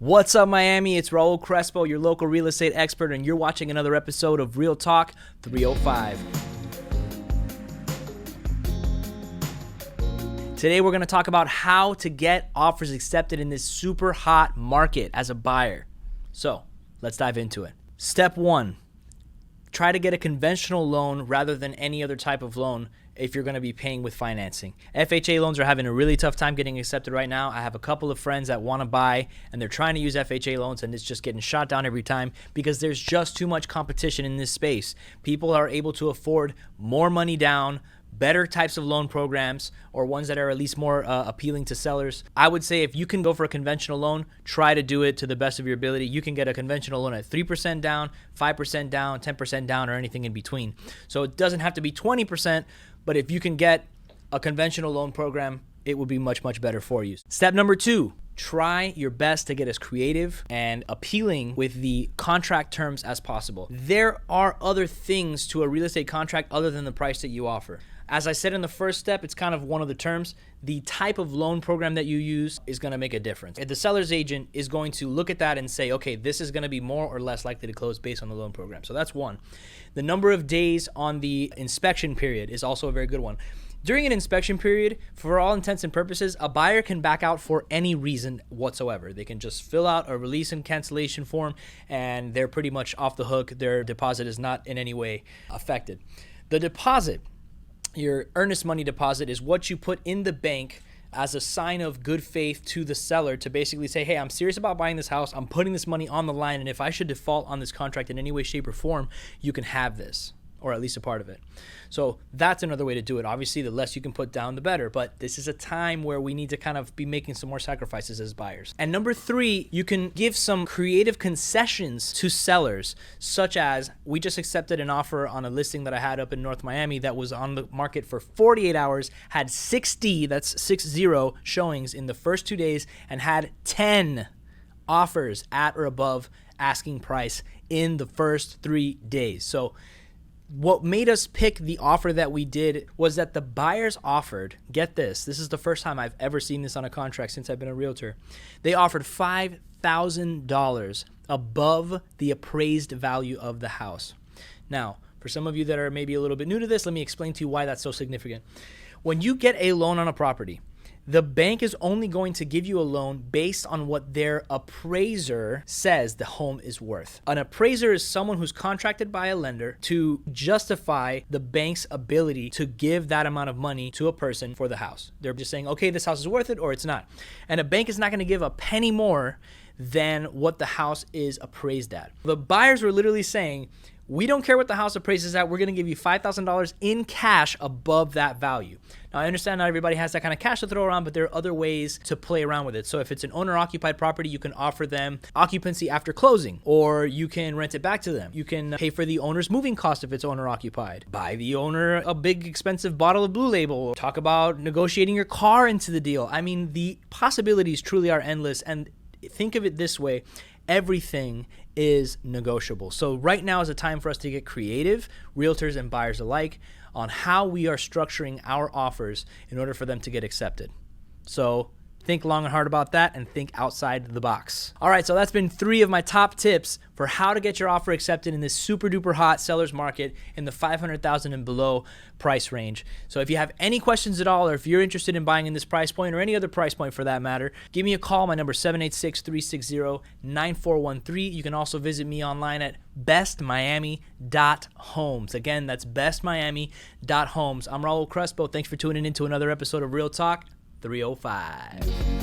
What's up, Miami? It's Raul Crespo, your local real estate expert, and you're watching another episode of Real Talk 305. Today, we're going to talk about how to get offers accepted in this super hot market as a buyer. So, let's dive into it. Step 1, try to get a conventional loan rather than any other type of loan if you're going to be paying with financing. FHA loans are having a really tough time getting accepted right now. I have a couple of friends that want to buy and they're trying to use FHA loans and it's just getting shot down every time because there's just too much competition in this space. People are able to afford more money down, better types of loan programs, or ones that are at least more appealing to sellers. I would say if you can go for a conventional loan, try to do it to the best of your ability. You can get a conventional loan at 3% down, 5% down, 10% down, or anything in between. So it doesn't have to be 20%, but if you can get a conventional loan program, it would be much, much better for you. Step number 2, try your best to get as creative and appealing with the contract terms as possible. There are other things to a real estate contract other than the price that you offer. As I said in the first step, it's kind of one of the terms. The type of loan program that you use is going to make a difference. The seller's agent is going to look at that and say, okay, this is going to be more or less likely to close based on the loan program. So that's one. The number of days on the inspection period is also a very good one. During an inspection period, for all intents and purposes, a buyer can back out for any reason whatsoever. They can just fill out a release and cancellation form and they're pretty much off the hook. Their deposit is not in any way affected. The deposit, your earnest money deposit, is what you put in the bank as a sign of good faith to the seller to basically say, hey, I'm serious about buying this house. I'm putting this money on the line. And if I should default on this contract in any way, shape, or form, you can have this, or at least a part of it. So that's another way to do it. Obviously, the less you can put down, the better. But this is a time where we need to kind of be making some more sacrifices as buyers. And number 3, you can give some creative concessions to sellers, such as we just accepted an offer on a listing that I had up in North Miami that was on the market for 48 hours, had 60 showings in the first 2 days, and had 10 offers at or above asking price in the first 3 days. So what made us pick the offer that we did was that the buyers offered, get this is the first time I've ever seen this on a contract since I've been a realtor. They offered $5,000 above the appraised value of the house. Now, for some of you that are maybe a little bit new to this, let me explain to you why that's so significant. When you get a loan on a property, the bank is only going to give you a loan based on what their appraiser says the home is worth. An appraiser is someone who's contracted by a lender to justify the bank's ability to give that amount of money to a person for the house. They're just saying, okay, this house is worth it or it's not. And a bank is not going to give a penny more than what the house is appraised at. The buyers were literally saying, we don't care what the house appraises at. We're going to give you $5,000 in cash above that value. Now, I understand not everybody has that kind of cash to throw around, but there are other ways to play around with it. So if it's an owner-occupied property, you can offer them occupancy after closing, or you can rent it back to them. You can pay for the owner's moving cost if it's owner-occupied. Buy the owner a big, expensive bottle of Blue Label. Talk about negotiating your car into the deal. I mean, the possibilities truly are endless, and think of it this way. Everything is negotiable. So right now is a time for us to get creative, realtors and buyers alike, on how we are structuring our offers in order for them to get accepted. So think long and hard about that and think outside the box. All right, so that's been 3 of my top tips for how to get your offer accepted in this super duper hot seller's market in the $500,000 and below price range. So if you have any questions at all, or if you're interested in buying in this price point or any other price point for that matter, give me a call. My number is 786-360-9413. You can also visit me online at bestmiami.homes. Again, that's bestmiami.homes. I'm Raul Crespo. Thanks for tuning in to another episode of Real Talk 305.